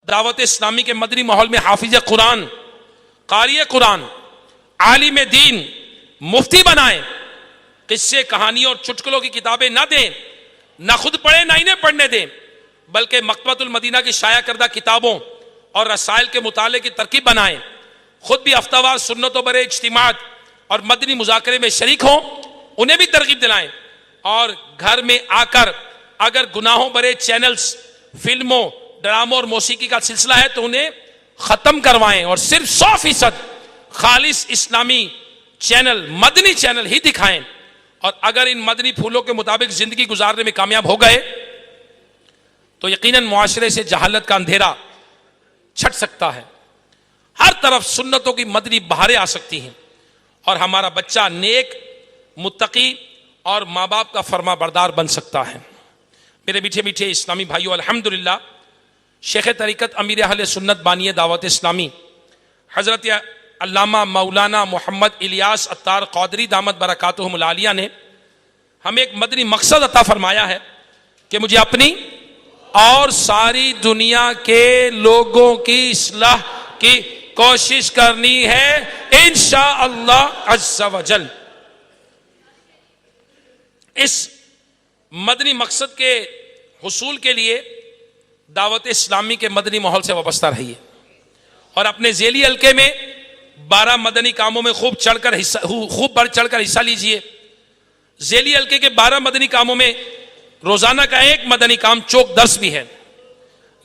دعوت اسلامی کے مدنی ماحول میں حافظ قرآن، قاری قرآن، عالم دین، مفتی بنائیں، قصے کہانیوں اور چٹکلوں کی کتابیں نہ دیں، نہ خود پڑھیں نہ انہیں پڑھنے دیں، بلکہ مکتبۃ المدینہ کی شائع کردہ کتابوں اور رسائل کے مطالعے کی ترکیب بنائیں، خود بھی ہفتہ وار سنتوں پر اجتماعات اور مدنی مذاکرے میں شریک ہوں، انہیں بھی ترغیب دلائیں، اور گھر میں آ کر اگر گناہوں بھرے چینلز، فلموں، ڈراموں اور موسیقی کا سلسلہ ہے تو انہیں ختم کروائیں اور صرف 100% خالص اسلامی چینل، مدنی چینل ہی دکھائیں، اور اگر ان مدنی پھولوں کے مطابق زندگی گزارنے میں کامیاب ہو گئے تو یقیناً معاشرے سے جہالت کا اندھیرا چھٹ سکتا ہے، ہر طرف سنتوں کی مدنی بہاریں آ سکتی ہیں، اور ہمارا بچہ نیک، متقی اور ماں باپ کا فرما بردار بن سکتا ہے۔ میرے میٹھے میٹھے اسلامی بھائیوں، الحمدللہ شیخ طریقت امیر اہل سنت بانی دعوت اسلامی حضرت علامہ مولانا محمد الیاس عطار قادری دامت برکاتہم العالیہ نے ہمیں ایک مدنی مقصد عطا فرمایا ہے کہ مجھے اپنی اور ساری دنیا کے لوگوں کی اصلاح کی کوشش کرنی ہے انشاءاللہ عز و جل۔ اس مدنی مقصد کے حصول کے لیے دعوت اسلامی کے مدنی ماحول سے وابستہ رہیے، اور اپنے ذیلی حلقے میں 12 مدنی کاموں میں خوب بڑھ چڑھ کر حصہ لیجئے۔ ذیلی حلقے کے 12 مدنی کاموں میں روزانہ کا ایک مدنی کام چوک درس بھی ہے۔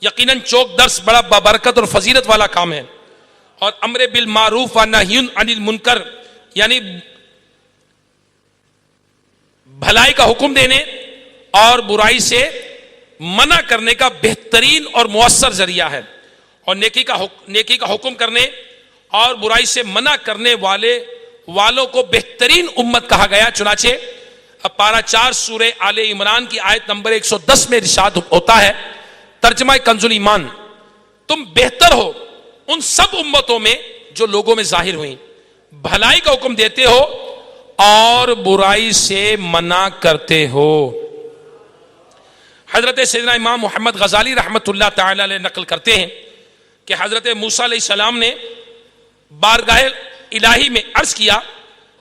یقیناً چوک درس بڑا بابرکت اور فضیلت والا کام ہے، اور امر بالمعروف و نہی عن المنکر یعنی بھلائی کا حکم دینے اور برائی سے منع کرنے کا بہترین اور مؤثر ذریعہ ہے، اور نیکی کا حکم کرنے اور برائی سے منع کرنے والوں کو بہترین امت کہا گیا۔ چنانچہ پارہ 4 سورہ آل عمران کی آیت نمبر 110 میں ارشاد ہوتا ہے، ترجمہ کنز ایمان، تم بہتر ہو ان سب امتوں میں جو لوگوں میں ظاہر ہوئیں، بھلائی کا حکم دیتے ہو اور برائی سے منع کرتے ہو۔ حضرت سیدنا امام محمد غزالی رحمت اللہ تعالی علیہ نقل کرتے ہیں کہ حضرت موسیٰ علیہ السلام نے بارگاہ الہی میں عرض کیا،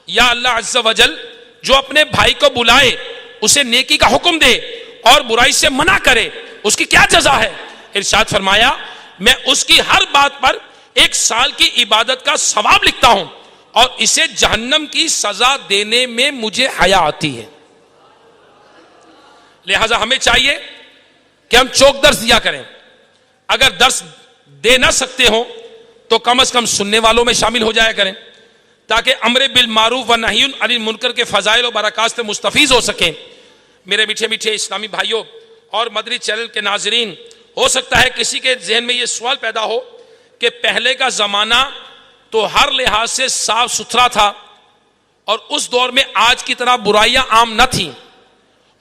یا اللہ عز و جل، جو اپنے بھائی کو بلائے، اسے نیکی کا حکم دے اور برائی سے منع کرے، اس کی کیا جزا ہے؟ ارشاد فرمایا، میں اس کی ہر بات پر 1 سال کی عبادت کا ثواب لکھتا ہوں، اور اسے جہنم کی سزا دینے میں مجھے حیا آتی ہے۔ لہذا ہمیں چاہیے کہ ہم چوک درس دیا کریں، اگر درس دے نہ سکتے ہوں تو کم از کم سننے والوں میں شامل ہو جایا کریں، تاکہ امر بالمعروف و نہی عن المنکر کے فضائل و برکات سے مستفیض ہو سکیں۔ میرے میٹھے میٹھے اسلامی بھائیوں اور مدنی چینل کے ناظرین، ہو سکتا ہے کسی کے ذہن میں یہ سوال پیدا ہو کہ پہلے کا زمانہ تو ہر لحاظ سے صاف ستھرا تھا، اور اس دور میں آج کی طرح برائیاں عام نہ تھیں،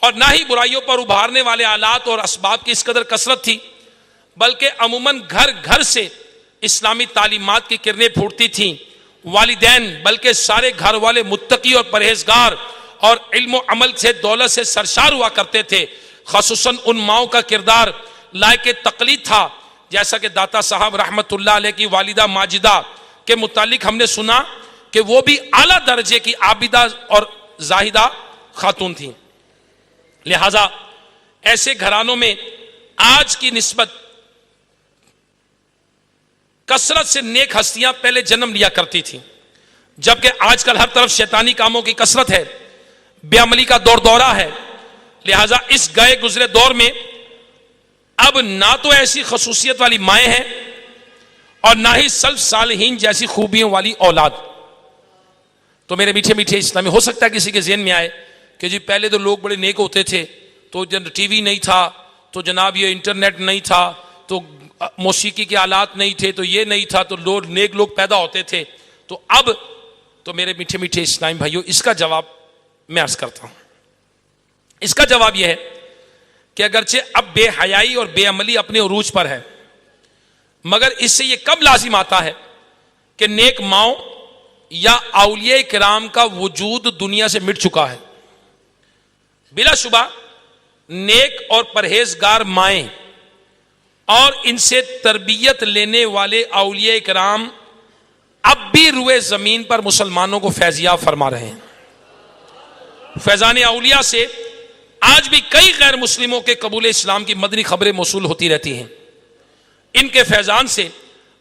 اور نہ ہی برائیوں پر ابھارنے والے آلات اور اسباب کی اس قدر کثرت تھی، بلکہ عموماً گھر گھر سے اسلامی تعلیمات کی کرنیں پھوٹتی تھیں، والدین بلکہ سارے گھر والے متقی اور پرہیزگار اور علم و عمل سے دولت سے سرشار ہوا کرتے تھے۔ خصوصاً ان ماؤں کا کردار لائق تقلید تھا، جیسا کہ داتا صاحب رحمت اللہ علیہ کی والدہ ماجدہ کے متعلق ہم نے سنا کہ وہ بھی اعلیٰ درجے کی عابدہ اور زاہدہ خاتون تھیں۔ لہذا ایسے گھرانوں میں آج کی نسبت کثرت سے نیک ہستیاں پہلے جنم لیا کرتی تھیں، جبکہ آج کل ہر طرف شیطانی کاموں کی کثرت ہے، بے عملی کا دور دورہ ہے۔ لہذا اس گئے گزرے دور میں اب نہ تو ایسی خصوصیت والی مائیں ہیں اور نہ ہی سلف صالحین جیسی خوبیوں والی اولاد۔ تو میرے میٹھے میٹھے اسلامی، ہو سکتا ہے کسی کے ذہن میں آئے کہ جی پہلے تو لوگ بڑے نیک ہوتے تھے، تو ٹی وی نہیں تھا، تو جناب یہ انٹرنیٹ نہیں تھا، تو موسیقی کے آلات نہیں تھے، تو یہ نہیں تھا، تو نیک لوگ پیدا ہوتے تھے، تو اب تو میرے میٹھے میٹھے اسلامی بھائیوں، اس کا جواب میں عرض کرتا ہوں۔ اس کا جواب یہ ہے کہ اگرچہ اب بے حیائی اور بے عملی اپنے عروج پر ہے، مگر اس سے یہ کب لازم آتا ہے کہ نیک ماؤں یا اولیاء کرام کا وجود دنیا سے مٹ چکا ہے۔ بلا شبہ نیک اور پرہیزگار مائیں اور ان سے تربیت لینے والے اولیاء کرام اب بھی روئے زمین پر مسلمانوں کو فیضیاب فرما رہے ہیں. فیضان اولیاء سے آج بھی کئی غیر مسلموں کے قبول اسلام کی مدنی خبریں موصول ہوتی رہتی ہیں. ان کے فیضان سے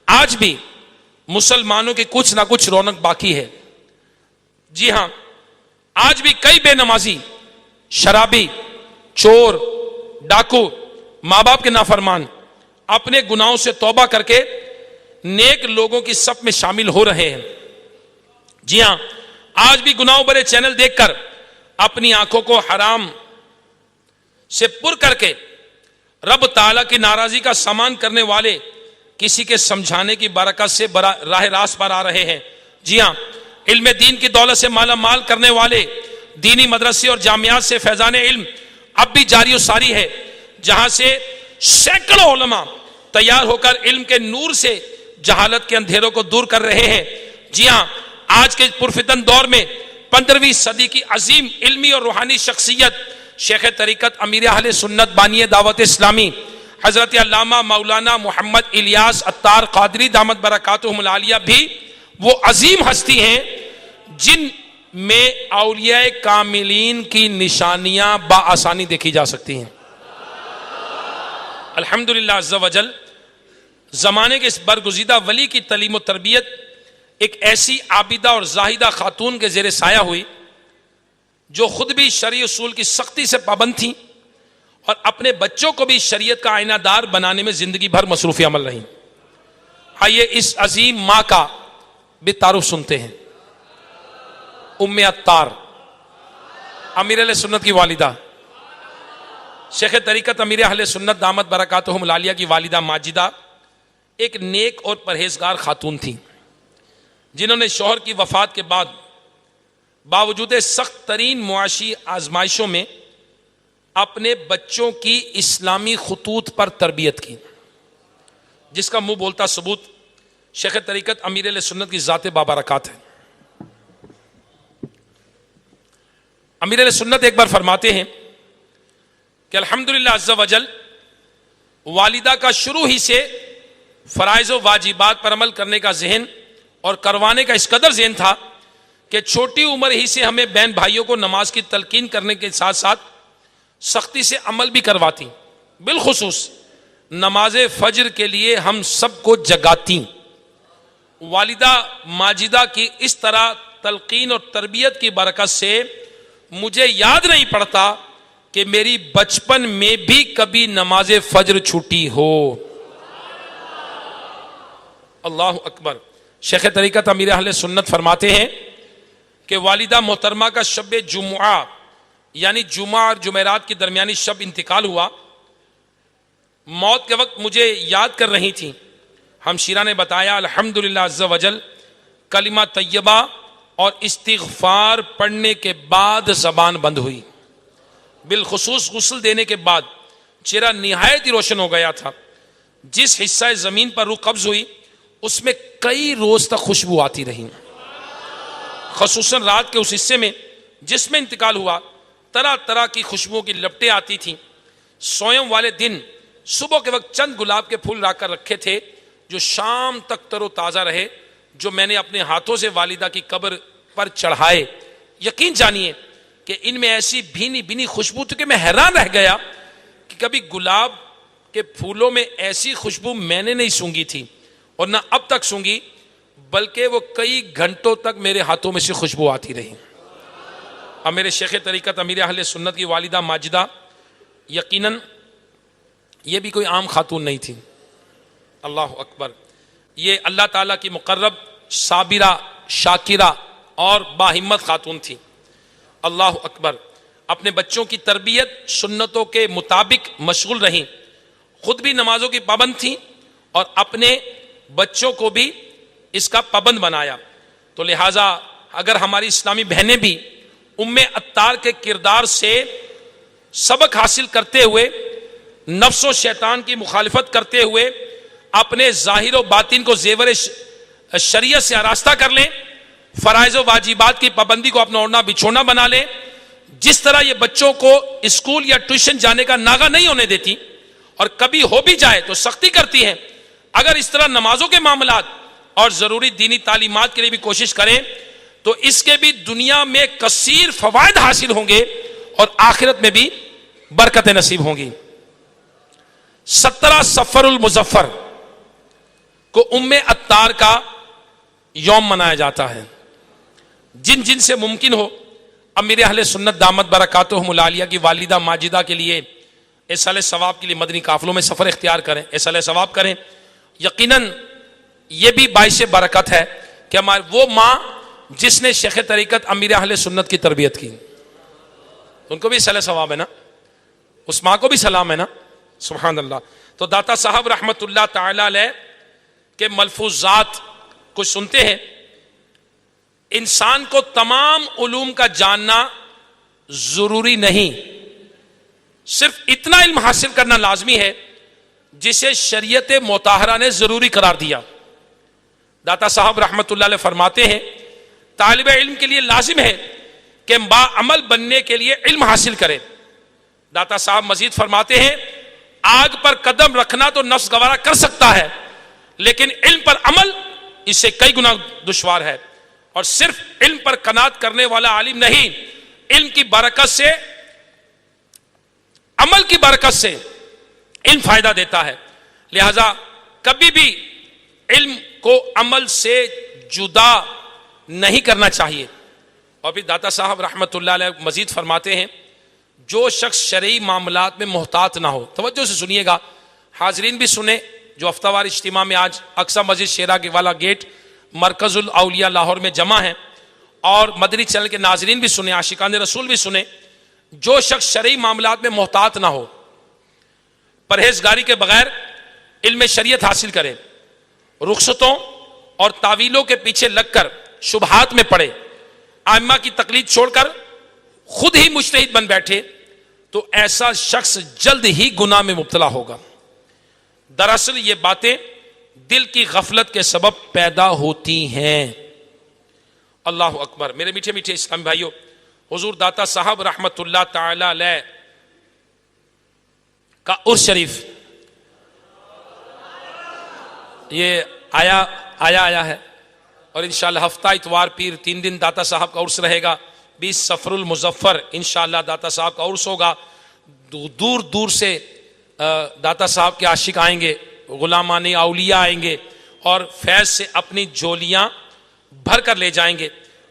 آج بھی مسلمانوں کی کچھ نہ کچھ رونق باقی ہے. جی ہاں، آج بھی کئی بے نمازی، شرابی، چور، ڈاکو، ماں باپ کے نافرمان اپنے گناہوں سے توبہ کر کے نیک لوگوں کی صف میں شامل ہو رہے ہیں. جی ہاں، آج بھی گناہوں بھرے چینل دیکھ کر اپنی آنکھوں کو حرام سے پر کر کے رب تعالیٰ کی ناراضی کا سامان کرنے والے کسی کے سمجھانے کی برکت سے راہ راست پر آ رہے ہیں. جی ہاں، علم دین کی دولت سے مالا مال کرنے والے دینی مدرسے اور جامعات سے فیضان علم اب بھی جاری و ساری ہے، جہاں سے سینکڑوں علماء تیار ہو کر علم کے نور سے جہالت کے اندھیروں کو دور کر رہے ہیں. جی ہاں، آج کے پرفتن دور میں 15ویں صدی کی عظیم علمی اور روحانی شخصیت شیخ طریقت امیر اہل سنت بانی دعوت اسلامی حضرت علامہ مولانا محمد الیاس عطار قادری دامت برکاتہم العالیہ بھی وہ عظیم ہستی ہیں جن میں اولیاء کاملین کی نشانیاں بآسانی دیکھی جا سکتی ہیں. الحمدللہ عز و جل زمانے کے اس برگزیدہ ولی کی تعلیم و تربیت ایک ایسی عابدہ اور زاہدہ خاتون کے زیر سایہ ہوئی جو خود بھی شرعی اصول کی سختی سے پابند تھیں اور اپنے بچوں کو بھی شریعت کا آئینہ دار بنانے میں زندگی بھر مصروف عمل رہیں. آئیے اس عظیم ماں کا بھی تعارف سنتے ہیں. ام عطار امیر اہل سنت کی والدہ، شیخ طریقت امیر اہل سنت دامت برکاتہم العالیہ کی والدہ ماجدہ ایک نیک اور پرہیزگار خاتون تھیں، جنہوں نے شوہر کی وفات کے بعد باوجود سخت ترین معاشی آزمائشوں میں اپنے بچوں کی اسلامی خطوط پر تربیت کی، جس کا منہ بولتا ثبوت شیخ طریقت امیر اہل سنت کی ذات بابرکات ہے. امیر اہل سنت ایک بار فرماتے ہیں کہ الحمدللہ عز و جل والدہ کا شروع ہی سے فرائض و واجبات پر عمل کرنے کا ذہن اور کروانے کا اس قدر ذہن تھا کہ چھوٹی عمر ہی سے ہمیں بہن بھائیوں کو نماز کی تلقین کرنے کے ساتھ ساتھ سختی سے عمل بھی کرواتی، بالخصوص نماز فجر کے لیے ہم سب کو جگاتی. والدہ ماجدہ کی اس طرح تلقین اور تربیت کی برکت سے مجھے یاد نہیں پڑتا کہ میری بچپن میں بھی کبھی نماز فجر چھوٹی ہو. اللہ اکبر. شیخ طریقت امیر اہل سنت فرماتے ہیں کہ والدہ محترمہ کا شب جمعہ یعنی جمعہ اور جمعرات کی درمیانی شب انتقال ہوا. موت کے وقت مجھے یاد کر رہی تھیں. ہمشیرہ نے بتایا الحمدللہ عز و جل کلمہ طیبہ اور استغفار پڑھنے کے بعد زبان بند ہوئی. بالخصوص غسل دینے کے بعد چہرہ نہایت ہی روشن ہو گیا تھا. جس حصہ زمین پر روح قبض ہوئی اس میں کئی روز تک خوشبو آتی رہی، خصوصاً رات کے اس حصے میں جس میں انتقال ہوا طرح طرح کی خوشبوؤں کی لپٹیں آتی تھیں. سویم والے دن صبح کے وقت چند گلاب کے پھول لا کر رکھے تھے جو شام تک تر و تازہ رہے، جو میں نے اپنے ہاتھوں سے والدہ کی قبر پر چڑھائے. یقین جانیے کہ ان میں ایسی بھینی بھینی خوشبو تھی کہ میں حیران رہ گیا کہ کبھی گلاب کے پھولوں میں ایسی خوشبو میں نے نہیں سونگھی تھی اور نہ اب تک سونگھی، بلکہ وہ کئی گھنٹوں تک میرے ہاتھوں میں سے خوشبو آتی رہی. اب میرے شیخ طریقت امیر اہل سنت کی والدہ ماجدہ یقیناً یہ بھی کوئی عام خاتون نہیں تھی. اللہ اکبر. یہ اللہ تعالیٰ کی مقرب صابرہ شاکرہ اور باہمت خاتون تھی. اللہ اکبر. اپنے بچوں کی تربیت سنتوں کے مطابق مشغول رہیں، خود بھی نمازوں کی پابند تھیں اور اپنے بچوں کو بھی اس کا پابند بنایا. تو لہٰذا اگر ہماری اسلامی بہنیں بھی ام عطار کے کردار سے سبق حاصل کرتے ہوئے نفس و شیطان کی مخالفت کرتے ہوئے اپنے ظاہر و باطن کو زیور شریعت سے آراستہ کر لیں، فرائض و واجبات کی پابندی کو اپنا اوڑھنا بچھونا بنا لیں، جس طرح یہ بچوں کو اسکول یا ٹیوشن جانے کا ناغہ نہیں ہونے دیتی اور کبھی ہو بھی جائے تو سختی کرتی ہیں. اگر اس طرح نمازوں کے معاملات اور ضروری دینی تعلیمات کے لیے بھی کوشش کریں تو اس کے بھی دنیا میں کثیر فوائد حاصل ہوں گے اور آخرت میں بھی برکتیں نصیب ہوں گی. 17 صفر المظفر کو ام عطار کا یوم منایا جاتا ہے. جن جن سے ممکن ہو امیر اہل سنت دامت برکاتہم العالیہ کی والدہ ماجدہ کے لیے ایصال ثواب کے لیے مدنی قافلوں میں سفر اختیار کریں, ایصال ثواب کریں. یقیناً یہ بھی باعث برکت ہے کہ ہمارے وہ ماں جس نے شیخ طریقت امیر اہل سنت کی تربیت کی, ان کو بھی ایصال ثواب ہے نا, اس ماں کو بھی سلام ہے نا. سبحان اللہ. تو داتا صاحب رحمت اللہ تعالی علیہ کے ملفوظات کو سنتے ہیں. انسان کو تمام علوم کا جاننا ضروری نہیں, صرف اتنا علم حاصل کرنا لازمی ہے جسے شریعت مطہرہ نے ضروری قرار دیا. داتا صاحب رحمت اللہ علیہ فرماتے ہیں طالب علم کے لیے لازم ہے کہ باعمل بننے کے لیے علم حاصل کرے. داتا صاحب مزید فرماتے ہیں آگ پر قدم رکھنا تو نفس گوارا کر سکتا ہے, لیکن علم پر عمل اس سے کئی گنا دشوار ہے. اور صرف علم پر قناعت کرنے والا عالم نہیں, علم کی برکت سے, عمل کی برکت سے علم فائدہ دیتا ہے. لہذا کبھی بھی علم کو عمل سے جدا نہیں کرنا چاہیے. اور پھر داتا صاحب رحمت اللہ علیہ مزید فرماتے ہیں جو شخص شرعی معاملات میں محتاط نہ ہو, توجہ سے سنیے گا, حاضرین بھی سنیں جو ہفتہ وار اجتماع میں آج اقصی مسجد شیرا کے والا گیٹ مرکز الاولیاء لاہور میں جمع ہیں, اور مدنی چینل کے ناظرین بھی سنیں, عاشقان رسول بھی سنیں. جو شخص شرعی معاملات میں محتاط نہ ہو, پرہیزگاری کے بغیر علم شریعت حاصل کرے, رخصتوں اور تعویلوں کے پیچھے لگ کر شبہات میں پڑے, ائمہ کی تقلید چھوڑ کر خود ہی مجتہد بن بیٹھے, تو ایسا شخص جلد ہی گناہ میں مبتلا ہوگا. دراصل یہ باتیں دل کی غفلت کے سبب پیدا ہوتی ہیں. اللہ اکبر. میرے میٹھے میٹھے اسلامی بھائیوں, حضور داتا صاحب رحمت اللہ تعالی علیہ کا عرس شریف یہ آیا ہے, اور انشاءاللہ ہفتہ اتوار پیر 3 دن داتا صاحب کا عرس رہے گا. 20 صفر المظفر انشاءاللہ داتا صاحب کا عرس ہوگا. دور دور سے داتا صاحب کے عاشق آئیں گے, غلامان اولیاء آئیں گے اور فیض سے اپنی جھولیاں بھر کر لے جائیں گے.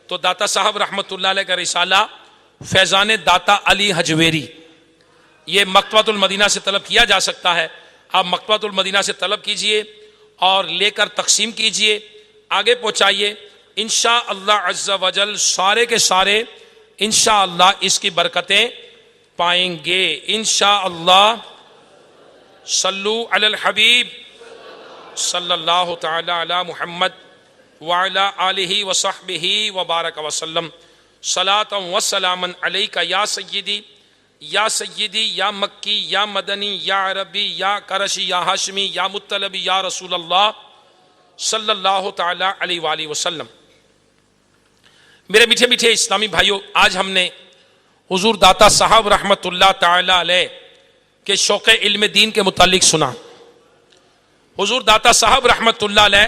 تو داتا صاحب رحمت اللہ علیہ کا رسالہ فیضان داتا علی حجویری, یہ مکتبۃ المدینہ سے طلب کیا جا سکتا ہے. آپ مکتبۃ المدینہ سے طلب کیجئے اور لے کر تقسیم کیجئے, آگے پہنچائیے. انشاءاللہ عز و جل سارے کے سارے انشاءاللہ اس کی برکتیں پائیں گے انشاءاللہ. صلو علی الحبیب صلی اللہ تعالی علی محمد وعلی آلہ وصحبہ وبارک وسلم. صلاۃ و سلاما علیک یا سیدی یا مکی یا مدنی یا عربی یا قرشی یا ہاشمی یا مطلبی یا رسول اللہ صلی اللہ تعالی علیہ وآلہ وسلم. میرے میٹھے میٹھے اسلامی بھائیوں, آج ہم نے حضور داتا صاحب رحمت اللہ تعالی علیہ کے شوق علم دین کے متعلق سنا. حضور داتا صاحب رحمت اللہ علیہ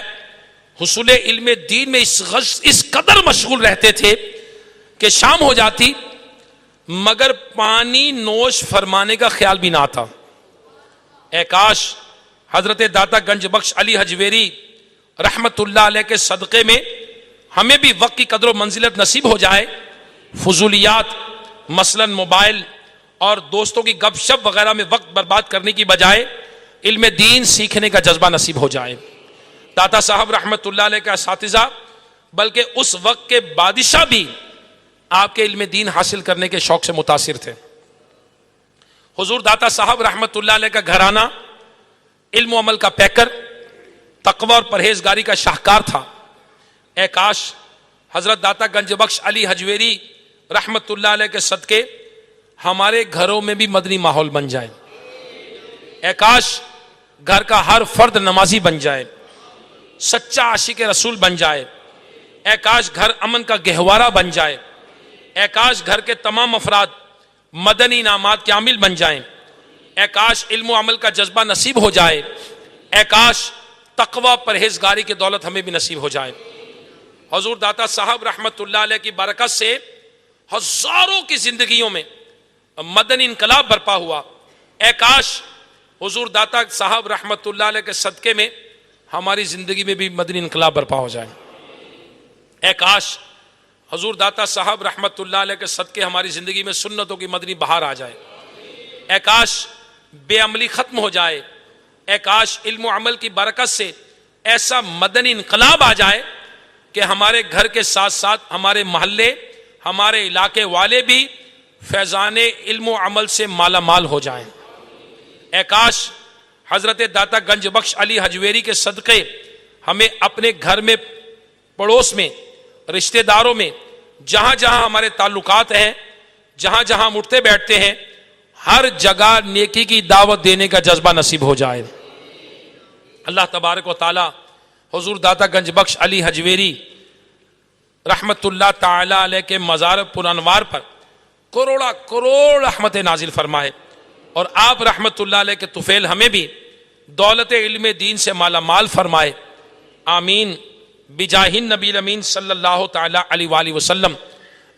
حصول علم دین میں اس قدر مشغول رہتے تھے کہ شام ہو جاتی مگر پانی نوش فرمانے کا خیال بھی نہ آتا. اے کاش حضرت داتا گنج بخش علی حجویری رحمت اللہ علیہ کے صدقے میں ہمیں بھی وقت کی قدر و منزلت نصیب ہو جائے. فضولیات مثلا موبائل اور دوستوں کی گپ شپ وغیرہ میں وقت برباد کرنے کی بجائے علم دین سیکھنے کا جذبہ نصیب ہو جائے. داتا صاحب رحمت اللہ علیہ کا اساتذہ بلکہ اس وقت کے بادشاہ بھی آپ کے علم دین حاصل کرنے کے شوق سے متاثر تھے. حضور داتا صاحب رحمت اللہ علیہ کا گھرانہ علم و عمل کا پیکر, تقوی اور پرہیزگاری کا شاہکار تھا. اے کاش حضرت داتا گنج بخش علی حجویری رحمت اللہ علیہ کے صدقے ہمارے گھروں میں بھی مدنی ماحول بن جائے. اے کاش گھر کا ہر فرد نمازی بن جائے, سچا عاشق رسول بن جائے. اے کاش گھر امن کا گہوارہ بن جائے. اے کاش گھر کے تمام افراد مدنی انعامات کے عامل بن جائیں. اے کاش علم و عمل کا جذبہ نصیب ہو جائے، اے کاش تقوی پرہیزگاری کی دولت ہمیں بھی نصیب ہو جائے۔ حضور داتا صاحب رحمت اللہ علیہ کی برکت سے ہزاروں کی زندگیوں میں مدنی انقلاب برپا ہوا۔ اے کاش حضور داتا صاحب رحمت اللہ علیہ کے صدقے میں ہماری زندگی میں بھی مدنی انقلاب برپا ہو جائے۔ اے کاش حضور داتا صاحب رحمت اللہ علیہ کے صدقے ہماری زندگی میں سنتوں کی مدنی بہار آ جائے۔ اے کاش بے عملی ختم ہو جائے، اے کاش علم و عمل کی برکت سے ایسا مدنی انقلاب آ جائے کہ ہمارے گھر کے ساتھ ساتھ ہمارے محلے، ہمارے علاقے والے بھی فیضان علم و عمل سے مالا مال ہو جائیں۔ اے کاش حضرت داتا گنج بخش علی حجویری کے صدقے ہمیں اپنے گھر میں، پڑوس میں، رشتہ داروں میں، جہاں جہاں ہمارے تعلقات ہیں، جہاں جہاں ہم اٹھتے بیٹھتے ہیں، ہر جگہ نیکی کی دعوت دینے کا جذبہ نصیب ہو جائے۔ اللہ تبارک و تعالی حضور داتا گنج بخش علی حجویری رحمت اللہ تعالی علیہ کے مزار پرانوار پر کروڑا کروڑ رحمت نازل فرمائے، اور آپ رحمت اللہ علیہ کے طفیل ہمیں بھی دولت علم دین سے مالا مال فرمائے، آمین بجاہ النبی الامین صلی اللہ تعالی علیہ وآلہ وسلم۔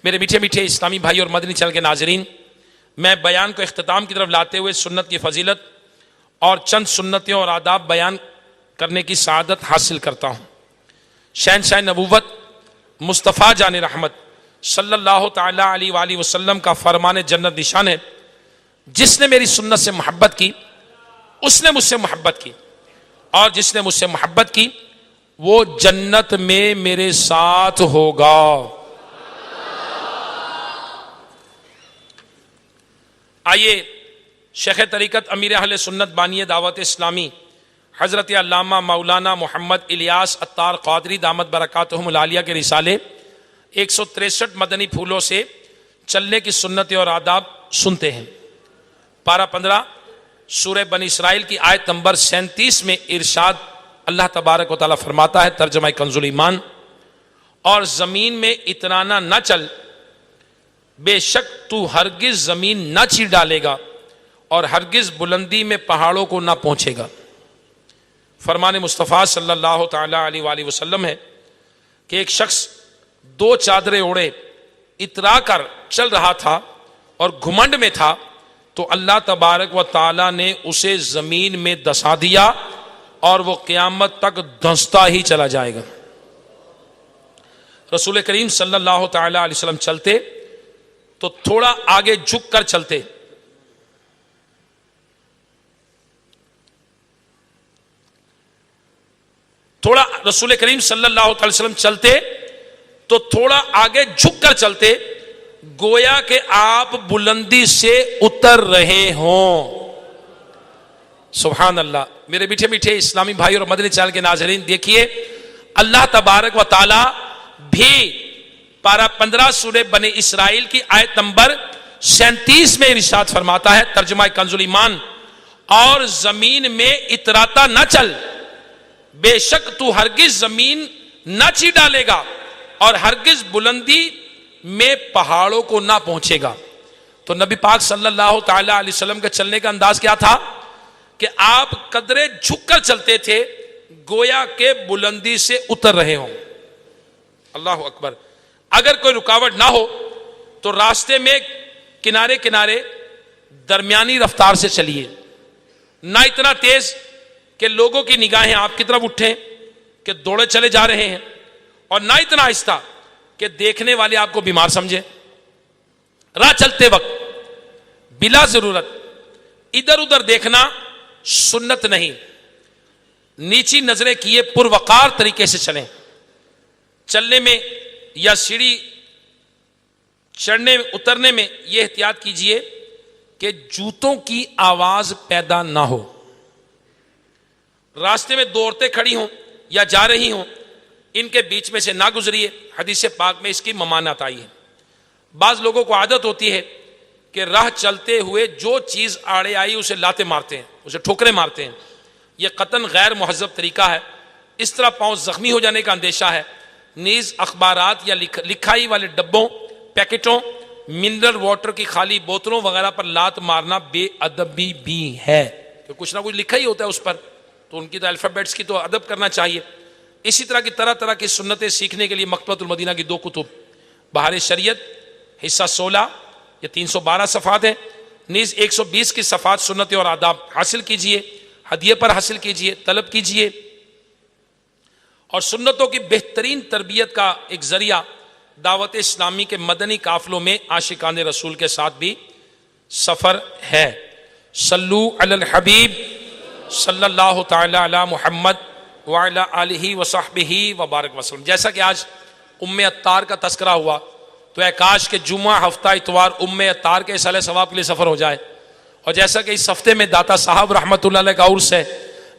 میرے میٹھے میٹھے اسلامی بھائی اور مدنی چینل کے ناظرین، میں بیان کو اختتام کی طرف لاتے ہوئے سنت کی فضیلت اور چند سنتیں اور آداب بیان کرنے کی سعادت حاصل کرتا ہوں۔ شہنشاہ نبوت مصطفیٰ جان رحمت صلی اللہ تعالی علیہ وآلہ وسلم کا فرمان جنت نشان ہے، جس نے میری سنت سے محبت کی اس نے مجھ سے محبت کی، اور جس نے مجھ سے محبت کی وہ جنت میں میرے ساتھ ہوگا۔ آئیے شیخ طریقت امیر اہل سنت بانی دعوت اسلامی حضرت علامہ مولانا محمد الیاس عطار قادری دامت برکاتہم العالیہ کے رسالے 163 مدنی پھولوں سے چلنے کی سنتیں اور آداب سنتے ہیں۔ پارہ 15 سورہ بنی اسرائیل کی آیت نمبر 37 میں ارشاد اللہ تبارک و تعالیٰ فرماتا ہے، ترجمہ کنز الایمان، اور زمین میں اترانا نہ چل، بے شک تو ہرگز زمین نہ چیر ڈالے گا اور ہرگز بلندی میں پہاڑوں کو نہ پہنچے گا۔ فرمان مصطفیٰ صلی اللہ تعالی علیہ وآلہ وسلم ہے کہ ایک شخص 2 چادریں اوڑھے اترا کر چل رہا تھا اور گھمنڈ میں تھا، تو اللہ تبارک و تعالی نے اسے زمین میں دسا دیا اور وہ قیامت تک دھنستا ہی چلا جائے گا۔ رسول کریم صلی اللہ تعالی علیہ وسلم چلتے تو تھوڑا آگے جھک کر چلتے، تھوڑا رسول کریم صلی اللہ علیہ وسلم چلتے تو تھوڑا آگے جھک کر چلتے، گویا کہ آپ بلندی سے اتر رہے ہوں۔ سبحان اللہ۔ میرے میٹھے میٹھے اسلامی بھائی اور مدنی چینل کے ناظرین، دیکھیے اللہ تبارک و تعالی بھی پارہ 15 سورہ بنی اسرائیل کی آیت نمبر 37 میں ارشاد فرماتا ہے، ترجمہ کنز الایمان، اور زمین میں اتراتا نہ چل، بے شک تو ہرگز زمین نہ چی ڈالے گا اور ہرگز بلندی میں پہاڑوں کو نہ پہنچے گا۔ تو نبی پاک صلی اللہ تعالی علیہ وسلم کے چلنے کا انداز کیا تھا کہ آپ قدرے جھک کر چلتے تھے، گویا کہ بلندی سے اتر رہے ہوں۔ اللہ اکبر۔ اگر کوئی رکاوٹ نہ ہو تو راستے میں کنارے کنارے درمیانی رفتار سے چلیے، نہ اتنا تیز کہ لوگوں کی نگاہیں آپ کی طرف اٹھیں کہ دوڑے چلے جا رہے ہیں، اور نہ اتنا آہستہ کہ دیکھنے والے آپ کو بیمار سمجھیں۔ راہ چلتے وقت بلا ضرورت ادھر ادھر دیکھنا سنت نہیں، نیچی نظریں کیے پروقار طریقے سے چلیں۔ چلنے میں یا سیڑھی چڑھنے اترنے میں یہ احتیاط کیجئے کہ جوتوں کی آواز پیدا نہ ہو۔ راستے میں 2 عورتیں کھڑی ہوں یا جا رہی ہوں، ان کے بیچ میں سے نہ گزریے، حدیث پاک میں اس کی ممانعت آئی ہے۔ بعض لوگوں کو عادت ہوتی ہے کہ راہ چلتے ہوئے جو چیز آڑے آئی اسے لاتے مارتے ہیں، اسے ٹھوکریں مارتے ہیں، یہ قطعاً غیر مہذب طریقہ ہے۔ اس طرح پاؤں زخمی ہو جانے کا اندیشہ ہے۔ نیز اخبارات یا لکھائی والے ڈبوں، پیکٹوں منرل واٹر کی خالی بوتلوں وغیرہ پر لات مارنا بے ادبی بھی ہے، کہ کچھ نہ کچھ لکھا ہی ہوتا ہے اس پر، تو ان کی تو الفابیٹس کی تو ادب کرنا چاہیے۔ اسی طرح کی طرح طرح کی سنتیں سیکھنے کے لیے مکتبۃ المدینہ کی 2 کتب، بہار شریعت حصہ 16 یہ 312 صفحات ہیں، نیز 120 کی صفحات سنتیں اور آداب حاصل کیجئے، ہدیے پر حاصل کیجئے، طلب کیجئے۔ اور سنتوں کی بہترین تربیت کا ایک ذریعہ دعوت اسلامی کے مدنی قافلوں میں عاشقان رسول کے ساتھ بھی سفر ہے۔ صلو علی الحبیب صلی اللہ تعالی علی محمد وعلی آلہ وصحبہ وبارک وسلم۔ جیسا کہ آج عطار کا تذکرہ ہوا، تو اے کاش کہ جمعہ ہفتہ اتوار عطار کے اصالہ ثواب کے لیے سفر ہو جائے، اور جیسا کہ اس ہفتے میں داتا صاحب رحمۃ اللہ علیہ کا عرس ہے،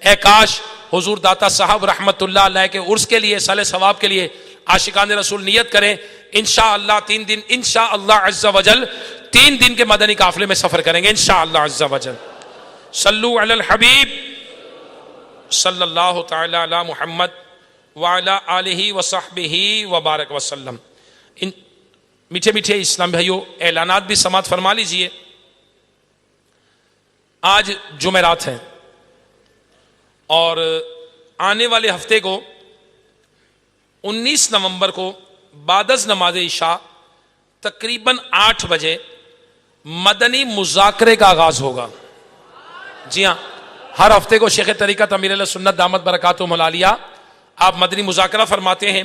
اے کاش حضور داتا صاحب رحمۃ اللہ علیہ کے عرس کے لیے اصالہ ثواب کے لیے عاشقان رسول نیت کریں، انشاءاللہ 3 دن انشاءاللہ عز وجل 3 دن کے مدنی قافلے میں سفر کریں گے انشاءاللہ عز وجل۔ صلو علی الحبیب صلی اللہ تعالی علی محمد وعلی آلہ وصحبہ وبارک وسلم۔ میٹھے میٹھے اسلام بھائیو، اعلانات بھی سماعت فرما لیجئے۔ آج جمعرات ہیں اور آنے والے ہفتے کو 19 نومبر کو بعد از نماز عشاء تقریباً 8 بجے مدنی مذاکرے کا آغاز ہوگا۔ جی ہاں، ہر ہفتے کو شیخ طریقت امیر اہل سنت دامت برکاتہم العالیہ آپ مدنی مذاکرہ فرماتے ہیں،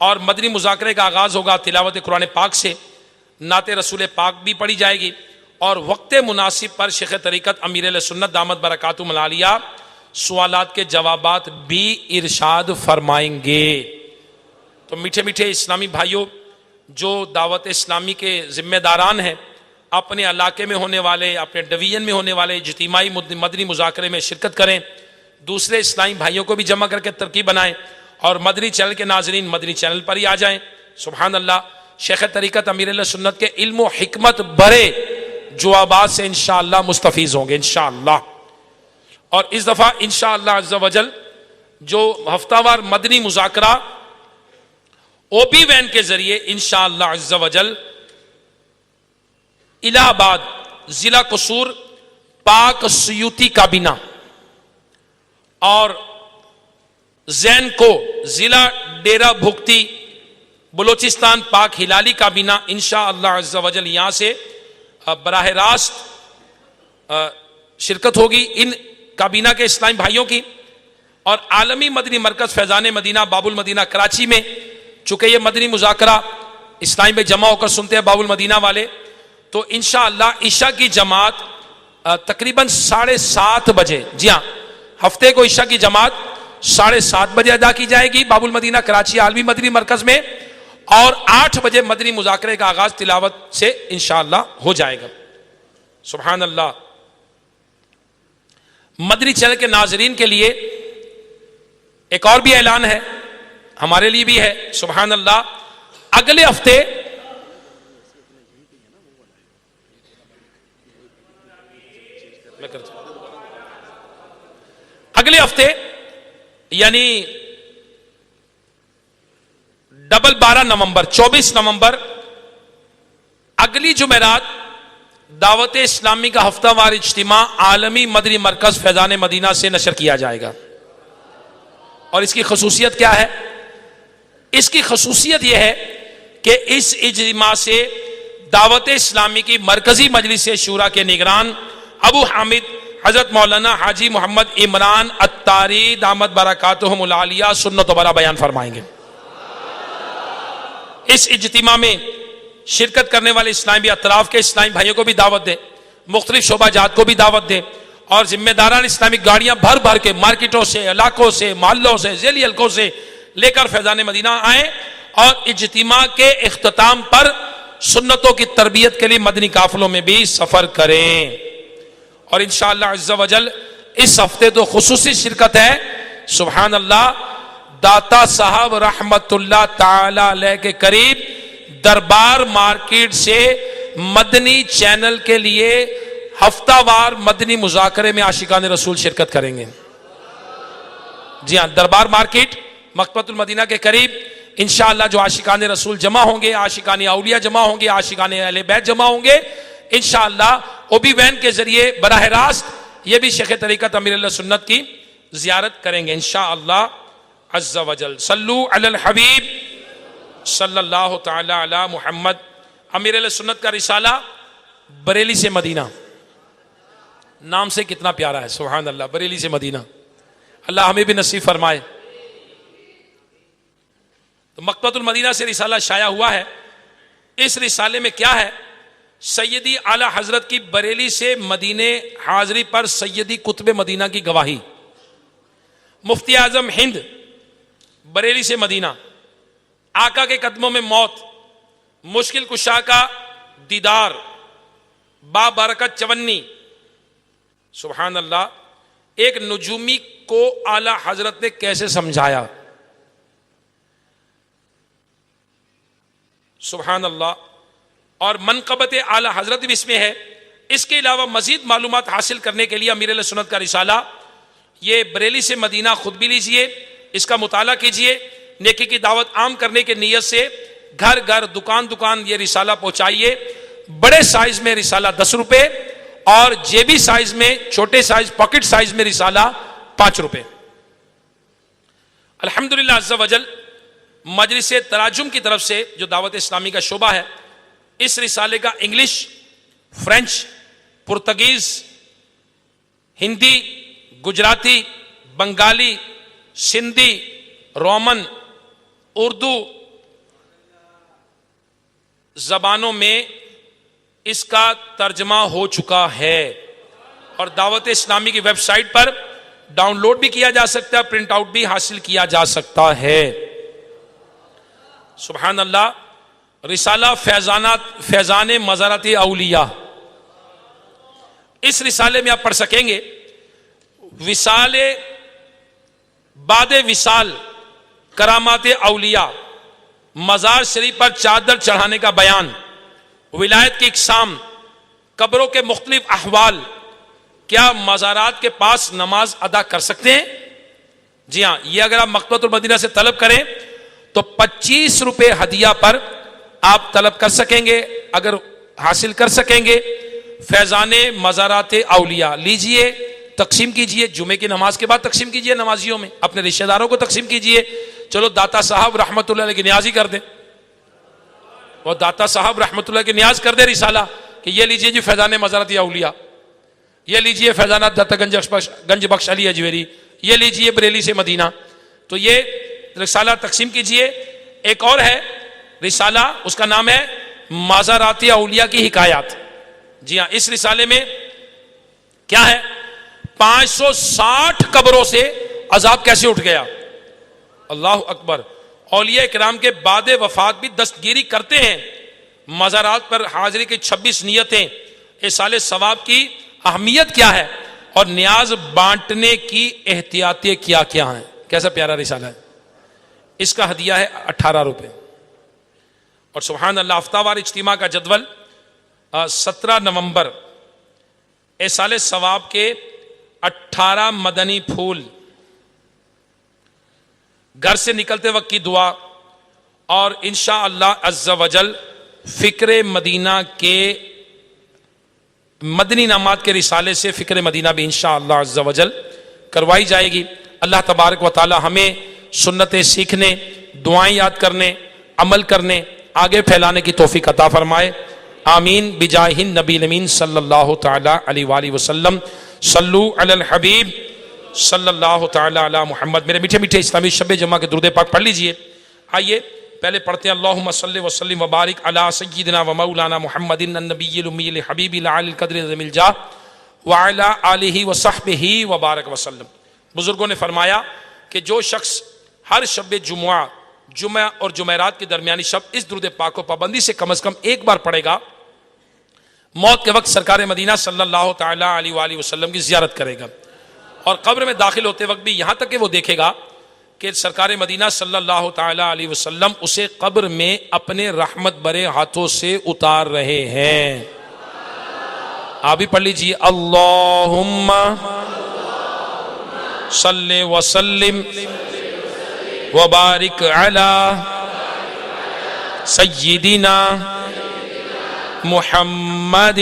اور مدنی مذاکرے کا آغاز ہوگا تلاوت قرآن پاک سے، نعت رسول پاک بھی پڑھی جائے گی، اور وقت مناسب پر شیخ طریقت امیر اہل سنت دامت برکاتہم العالیہ سوالات کے جوابات بھی ارشاد فرمائیں گے۔ تو میٹھے میٹھے اسلامی بھائیوں، جو دعوت اسلامی کے ذمہ داران ہیں، اپنے علاقے میں ہونے والے، اپنے ڈویژن میں ہونے والے اجتماعی مدنی مذاکرے میں شرکت کریں، دوسرے اسلامی بھائیوں کو بھی جمع کر کے ترکیب بنائیں، اور مدنی چینل کے ناظرین مدنی چینل پر ہی آ جائیں۔ سبحان اللہ، شیخ طریقت امیر اہل سنت کے علم و حکمت بھرے جوابات سے انشاءاللہ مستفیض ہوں گے انشاءاللہ۔ اور اس دفعہ انشاءاللہ عز و جل جو ہفتہ وار مدنی مذاکرہ او پی وین کے ذریعے انشاءاللہ عز و جل الہ آباد ضلع قصور پاک سیوتی کابینہ اور زین کو ضلع ڈیرہ بھگتی بلوچستان پاک ہلالی کابینہ انشاءاللہ عز و جل یہاں سے براہ راست شرکت ہوگی ان کابینہ کے اسلامی بھائیوں کی، اور عالمی مدنی مرکز فیضان مدینہ باب المدینہ کراچی میں چونکہ یہ مدنی مذاکرہ اسلامی میں جمع ہو کر سنتے ہیں باب المدینہ والے، تو انشاءاللہ عشاء کی جماعت تقریباً 7:30 بجے، جی ہاں ہفتے کو عشاء کی جماعت 7:30 بجے ادا کی جائے گی باب المدینہ کراچی عالمی مدنی مرکز میں، اور 8 بجے مدنی مذاکرے کا آغاز تلاوت سے انشاءاللہ ہو جائے گا۔ سبحان اللہ۔ مدنی چینل کے ناظرین کے لیے ایک اور بھی اعلان ہے، ہمارے لیے بھی ہے۔ سبحان اللہ، اگلے ہفتے یعنی 12 نومبر 24 نومبر اگلی جمعرات دعوت اسلامی کا ہفتہ وار اجتماع عالمی مدنی مرکز فیضان مدینہ سے نشر کیا جائے گا۔ اور اس کی خصوصیت کیا ہے؟ اس کی خصوصیت یہ ہے کہ اس اجتماع سے دعوت اسلامی کی مرکزی مجلس شورا کے نگران ابو حامد حضرت مولانا حاجی محمد عمران عطاری دامت برکاتہم العالیہ سنت و برا بیان فرمائیں گے۔ اس اجتماع میں شرکت کرنے والے اسلامی اطراف کے اسلامی بھائیوں کو بھی دعوت دیں، مختلف شعبہ جات کو بھی دعوت دیں، اور ذمہ داران اسلامی گاڑیاں بھر بھر کے مارکیٹوں سے، علاقوں سے، محلوں سے، ذیلی حلقوں سے لے کر فیضان مدینہ آئیں، اور اجتماع کے اختتام پر سنتوں کی تربیت کے لیے مدنی قافلوں میں بھی سفر کریں۔ اور انشاءاللہ عز و جل اس ہفتے تو خصوصی شرکت ہے۔ سبحان اللہ، داتا صاحب رحمت اللہ تعالی علیہ کے قریب دربار مارکیٹ سے مدنی چینل کے لیے ہفتہ وار مدنی مذاکرے میں عاشقان رسول شرکت کریں گے۔ جی ہاں، دربار مارکیٹ مکتبۃ المدینہ کے قریب انشاءاللہ جو عاشقان رسول جمع ہوں گے، عاشقان اولیاء جمع ہوں گے، عاشقان اہل بیت جمع ہوں گے، انشاءاللہ اوبی وین کے ذریعے براہ راست یہ بھی شیخ طریقت امیر اللہ سنت کی زیارت کریں گے انشاءاللہ عز و جل۔ صلو علی الحبیب صلی اللہ تعالی علی محمد۔ امیر اللہ سنت کا رسالہ بریلی سے مدینہ، نام سے کتنا پیارا ہے، سبحان اللہ، بریلی سے مدینہ، اللہ ہمیں بھی نصیب فرمائے۔ تو مکتبۃ المدینہ سے رسالہ شائع ہوا ہے۔ اس رسالے میں کیا ہے؟ سیدی اعلی حضرت کی بریلی سے مدینے حاضری پر سیدی قطب مدینہ کی گواہی، مفتی اعظم ہند بریلی سے مدینہ، آقا کے قدموں میں موت، مشکل کشا کا دیدار، بابرکت چونی، سبحان اللہ، ایک نجومی کو اعلی حضرت نے کیسے سمجھایا، سبحان اللہ، اور منقبت اعلی حضرت بھی اس میں ہے۔ اس کے علاوہ مزید معلومات حاصل کرنے کے لیے امیر علیہ سنت کا رسالہ یہ بریلی سے مدینہ خود بھی لیجئے، اس کا مطالعہ کیجئے، نیکی کی دعوت عام کرنے کے نیت سے گھر گھر دکان دکان یہ رسالہ پہنچائیے۔ بڑے سائز میں رسالہ 10 روپے اور جیبی سائز میں، چھوٹے سائز پاکٹ سائز میں رسالہ 5 روپے۔ الحمدللہ عز و جل مجلس تراجم کی طرف سے جو دعوت اسلامی کا شعبہ ہے، اس رسالے کا English, French, Portuguese, Hindi, Gujarati, Bengali, Sindhi, Roman, Urdu زبانوں میں اس کا ترجمہ ہو چکا ہے، اور دعوت اسلامی کی ویب سائٹ پر ڈاؤن لوڈ بھی کیا جا سکتا ہے، پرنٹ آؤٹ بھی حاصل کیا جا سکتا ہے۔ سبحان اللہ۔ رسالہ فیضان مزارات اولیاء، اس رسالے میں آپ پڑھ سکیں گے وصال بعد وصال، کرامات اولیاء، مزار شریف پر چادر چڑھانے کا بیان، ولایت کی اقسام، قبروں کے مختلف احوال، کیا مزارات کے پاس نماز ادا کر سکتے ہیں؟ جی ہاں، یہ اگر آپ مکتبۃ المدینہ سے طلب کریں تو 25 روپے ہدیہ پر آپ طلب کر سکیں گے، اگر حاصل کر سکیں گے۔ فیضان مزارات اولیاء لیجئے، تقسیم کیجئے، جمعے کی نماز کے بعد تقسیم کیجئے، نمازیوں میں اپنے رشتہ داروں کو تقسیم کیجئے۔ چلو داتا صاحب رحمت اللہ علیہ کی نیاز ہی کر دیں، وہ داتا صاحب رحمت اللہ کی نیاز کر دے رسالہ کہ یہ لیجئے جی فیضان مزارات اولیاء، یہ لیجئے فیضانات داتا گنج بخش علی اجویری، یہ لیجئے بریلی سے مدینہ، تو یہ رسالہ تقسیم کیجئے۔ ایک اور ہے رسالہ، اس کا نام ہے مزارات اولیاء کی حکایات۔ جی ہاں، اس رسالے میں کیا ہے؟ 560 قبروں سے عذاب کیسے اٹھ گیا، اللہ اکبر۔ اولیاء کرام کے بعد وفات بھی دستگیری کرتے ہیں، مزارات پر حاضری کی 26 نیتیں، ایصال ثواب کی اہمیت کیا ہے، اور نیاز بانٹنے کی احتیاطیں کیا کیا ہیں۔ کیسا پیارا رسالہ ہے۔ اس کا ہدیہ ہے 18 روپے۔ اور سبحان اللہ، ہفتہ وار اجتماع کا جدول 17 نومبر، ایصال ثواب کے 18 مدنی پھول، گھر سے نکلتے وقت کی دعا، اور انشاءاللہ عز و جل فکر مدینہ کے مدنی نامات کے رسالے سے فکر مدینہ بھی انشاءاللہ عز و جل کروائی جائے گی۔ اللہ تبارک و تعالی ہمیں سنتیں سیکھنے، دعائیں یاد کرنے، عمل کرنے، آگے پھیلانے کی توفیق عطا فرمائے، آمین بجاہ النبی الامین صلی اللہ تعالی علیہ وآلہ وسلم۔ صلو علی الحبیب صلی اللہ تعالی علی محمد۔ میرے میٹھے میٹھے اسلامی شب جمعہ کے درود پاک پڑھ لیجئے۔ آئیے پہلے پڑھتے ہیں اللہم صلی وسلم وبارک علی سیدنا و مولانا محمد النبی الامی الحبیب العالی القدر عظیم الجاہ وعلی آلہ وصحبہ وبارک وسلم۔ بزرگوں نے فرمایا کہ جو شخص ہر شب جمعہ اور جمعرات کے درمیانی شب اس درود پاک کو پابندی سے کم از کم ایک بار پڑھے گا، موت کے وقت سرکار مدینہ صلی اللہ تعالی علیہ وآلہ وسلم کی زیارت کرے گا، اور قبر میں داخل ہوتے وقت بھی یہاں تک کہ وہ دیکھے گا کہ سرکار مدینہ صلی اللہ تعالی علیہ وسلم اسے قبر میں اپنے رحمت برے ہاتھوں سے اتار رہے ہیں۔ آپ بھی پڑھ لیجیے، اللہم صلی وسلم وبارک علی سیدنا محمد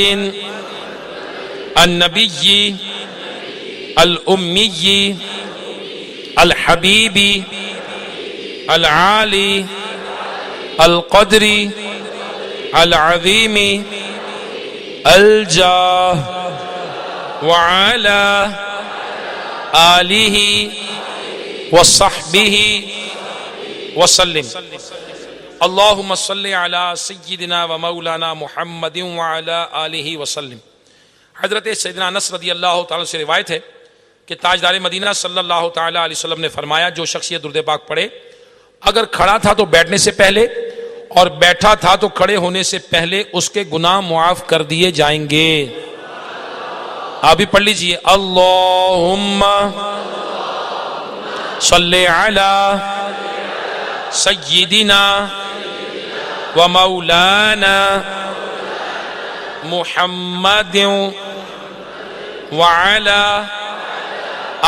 النبی الامی الحبیب العالی القدر العظیم الجاہ وعلی آلہ وصحبہ وسلم. اللہم صلی علی سیدنا و مولانا محمد وعلی آلہ وسلم. حضرت سیدنا انس رضی اللہ تعالیٰ سے روایت ہے کہ تاجدار مدینہ صلی اللہ تعالیٰ علیہ وسلم نے فرمایا جو شخص یہ درود پاک پڑھے اگر کھڑا تھا تو بیٹھنے سے پہلے اور بیٹھا تھا تو کھڑے ہونے سے پہلے اس کے گناہ معاف کر دیے جائیں گے. آپ بھی پڑھ لیجئے اللہم صلی علی سیدنا و مولانا محمد وعلی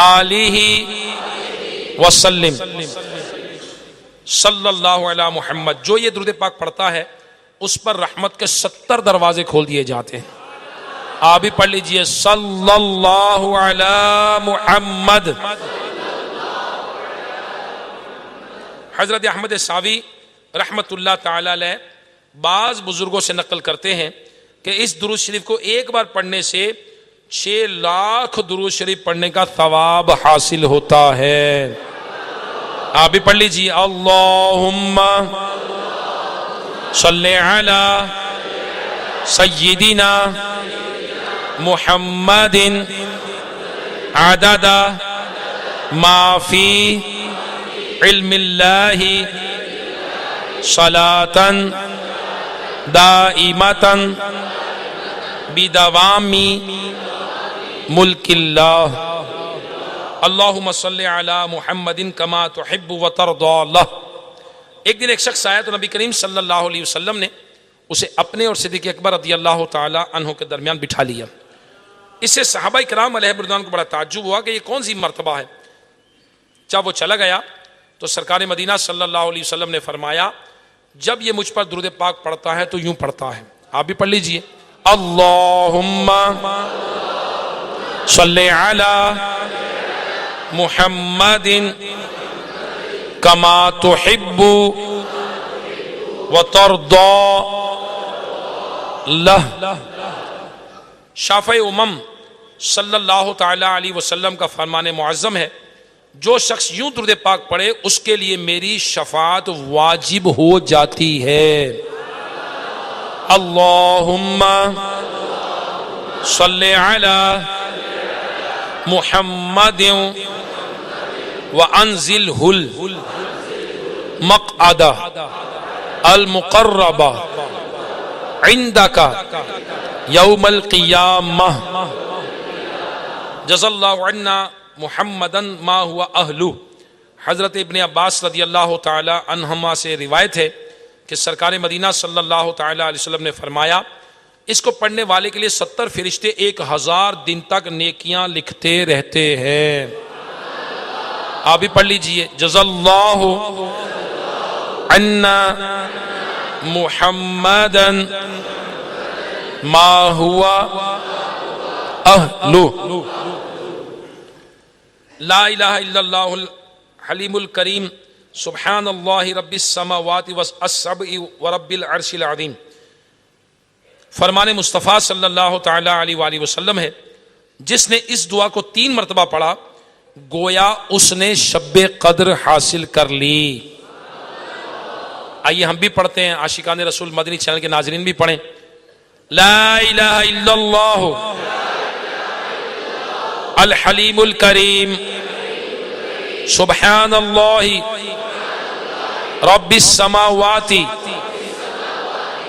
آلہ وسلم. صلی اللہ علی محمد. جو یہ درود پاک پڑھتا ہے اس پر رحمت کے 70 دروازے کھول دیے جاتے ہیں. آپ بھی پڑھ لیجئے صلی اللہ علی محمد. حضرت احمد ساوی رحمت اللہ تعالی علیہ بعض بزرگوں سے نقل کرتے ہیں کہ اس درود شریف کو ایک بار پڑھنے سے 6 لاکھ درود شریف پڑھنے کا ثواب حاصل ہوتا ہے. آپ بھی پڑھ لیجیے اللہم صلی علی سیدنا محمد عدد ما فی علم اللہ صلاۃ دائمۃ بدوام ملک اللہ. اللہم صلی علی محمد کما تحب و ترضی اللہ. ایک دن ایک شخص آیا تو نبی کریم صلی اللہ علیہ وسلم نے اسے اپنے اور صدیق اکبر رضی اللہ تعالی عنہ کے درمیان بٹھا لیا. اس سے صحابہ کرام علیہ رضوان کو بڑا تعجب ہوا کہ یہ کون سی مرتبہ ہے. جب وہ چلا گیا تو سرکار مدینہ صلی اللہ علیہ وسلم نے فرمایا جب یہ مجھ پر درود پاک پڑھتا ہے تو یوں پڑھتا ہے. آپ بھی پڑھ لیجئے اللہم صلی علی محمد کما تحب و ترضی لہ. شافع امم صلی اللہ تعالی علیہ وسلم کا فرمان معظم ہے جو شخص یوں درود پاک پڑھے اس کے لیے میری شفاعت واجب ہو جاتی ہے. اللہم صلی علی محمد وانزلہ المقعد المقرب عندک یوم القیامہ جزا اللہ عنا محمدا ما ہوا اہلہ. حضرت ابن عباس رضی اللہ تعالی عنہما سے روایت ہے کہ سرکار مدینہ صلی اللہ تعالی علیہ وسلم نے فرمایا اس کو پڑھنے والے کے لیے 70 فرشتے 1000 دن تک نیکیاں لکھتے رہتے ہیں. آپ بھی پڑھ لیجئے جزا اللہ عنا محمدا ما ہوا اہلہ. لا الہ الا اللہ الحلیم الکریم سبحان اللہ رب السماوات والسبع ورب العرش العظیم. فرمان مصطفیٰ صلی اللہ تعالی علیہ وآلہ وسلم ہے جس نے اس دعا کو 3 مرتبہ پڑھا گویا اس نے شب قدر حاصل کر لی. آئیے ہم بھی پڑھتے ہیں عاشقان رسول مدنی چینل کے ناظرین بھی پڑھیں. لا الہ الا اللہ الحلیم الکریم سبحان اللہ رب السماوات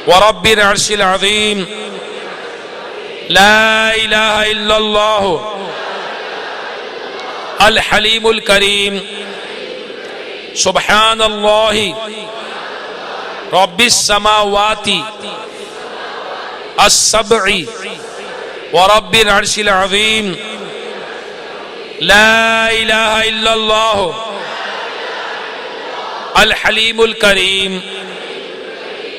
ورب العرش العظیم. لا الہ الا اللہ الحلیم الکریم سبحان اللہ رب السماوات السبع ورب العرش العظیم. لا الہ الا اللہ الحلیم الکریم